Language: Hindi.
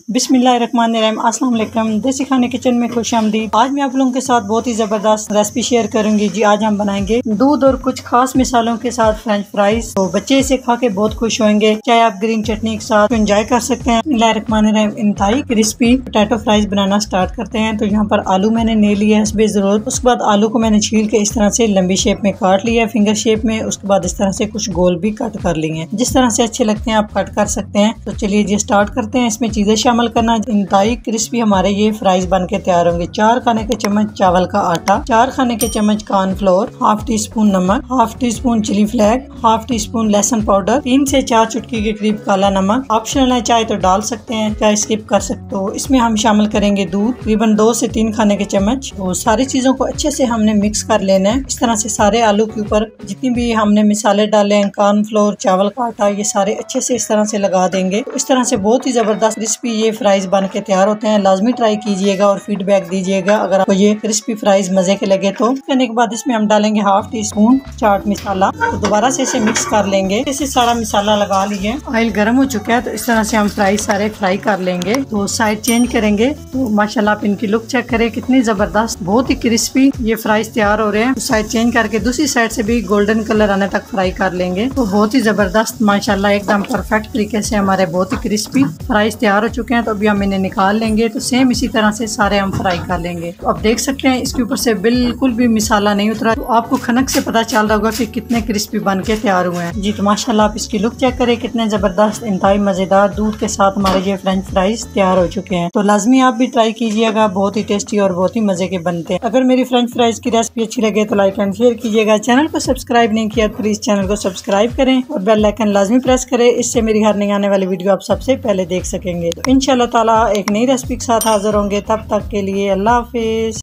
बिस्मिल्लाहिर्रहमानिर्रहीम, अस्सलाम वालेकुम। देसी खाने किचन में खुशामदीद। आज मैं आप लोगों के साथ बहुत ही ज़बरदस्त रेसिपी शेयर करूंगी जी। आज हम बनाएंगे दूध और कुछ खास मिसालों के साथ फ्रेंच फ्राइज। तो बच्चे इसे खा के बहुत खुश होंगे, चाहे आप ग्रीन चटनी के साथ एंजॉय कर सकते हैं। बिस्मिल्लाहिर्रहमानिर्रहीम, इंतहाई क्रिस्पी पोटैटो फ्राइज बनाना स्टार्ट करते हैं। तो यहाँ पर आलू मैंने ले लिया है हस्बे ज़रूरत। उसके बाद आलू को मैंने छील के इस तरह से लंबी शेप में काट लिया है, फिंगर शेप में। उसके बाद इस तरह से कुछ गोल भी कट कर लिए हैं, जिस तरह से अच्छे लगते हैं आप कट कर सकते हैं। तो चलिए जी स्टार्ट करते हैं। इसमें चीजें शामिल करना, इंतहाई क्रिस्पी हमारे ये फ्राइज बन के तैयार होंगे। 4 खाने के चम्मच चावल का आटा, 4 खाने के चम्मच कॉर्नफ्लोर, हाफ टी स्पून नमक, half teaspoon chilli flake, half teaspoon लहसुन पाउडर, 3 से 4 चुटकी के करीब काला नमक। ऑप्शनल है, चाहे तो डाल सकते हैं, चाहे स्किप कर सकते हो। इसमें हम शामिल करेंगे दूध, तकरीबन 2 से 3 खाने के चम्मच। तो सारी चीजों को अच्छे से हमने मिक्स कर लेना है। इस तरह से सारे आलू के ऊपर जितनी भी हमने मिसाले डाले हैं, कॉर्नफ्लोर, चावल का आटा, ये सारे अच्छे से इस तरह से लगा देंगे। इस तरह से बहुत ही जबरदस्त क्रिस्पी ये फ्राइज बन के तैयार होते हैं। लाजमी ट्राई कीजिएगा और फीडबैक दीजिएगा अगर आपको ये क्रिस्पी फ्राइज मजे के लगे तो। करने के बाद इसमें हम डालेंगे half tea spoon chaat masala. तो दोबारा से इसे मिक्स कर लेंगे। इसे सारा मसाला लगा लिए, ऑयल गर्म हो चुका है। तो इस तरह से हम फ्राइज सारे फ्राई कर लेंगे। तो साइड चेंज करेंगे। तो माशाल्लाह आप इनकी लुक चेक करें, कितनी जबरदस्त, बहुत ही क्रिस्पी ये फ्राइज तैयार हो रहे हैं। तो साइड चेंज करके दूसरी साइड से भी गोल्डन कलर आने तक फ्राई कर लेंगे। तो बहुत ही जबरदस्त माशाल्लाह एकदम परफेक्ट तरीके से हमारे बहुत ही क्रिस्पी फ्राइज तैयार हो चुके हैं। तो अभी हम इन्हें निकाल लेंगे। तो सेम इसी तरह से सारे हम फ्राई कर लेंगे। तो अब देख सकते हैं इसके ऊपर से बिल्कुल भी मसाला नहीं उतरा। तो आपको खनक से पता चल रहा होगा कि कितने क्रिस्पी बन के तैयार हुए हैं जी। तो माशाल्लाह आप इसकी लुक चेक करें, कितने जबरदस्त इंतहाई मजेदार दूध के साथ हमारे ये फ्रेंच फ्राइज तैयार हो चुके हैं। तो लाजमी आप भी ट्राई कीजिएगा, बहुत ही टेस्टी और बहुत ही मजे के बनते हैं। अगर मेरी फ्रेंच फ्राइज की रेसिपी अच्छी लगे तो लाइक एंड शेयर कीजिएगा। चैनल को सब्सक्राइब नहीं किया तो प्लीज चैनल को सब्सक्राइब करें और बेल आइकन लाजमी प्रेस करें। इससे मेरी हर नई आने वाली वीडियो आप सबसे पहले देख सकेंगे। तो इंशाल्लाह ताला एक नई रेसिपी के साथ हाजिर होंगे। तब तक के लिए अल्लाह हाफिज।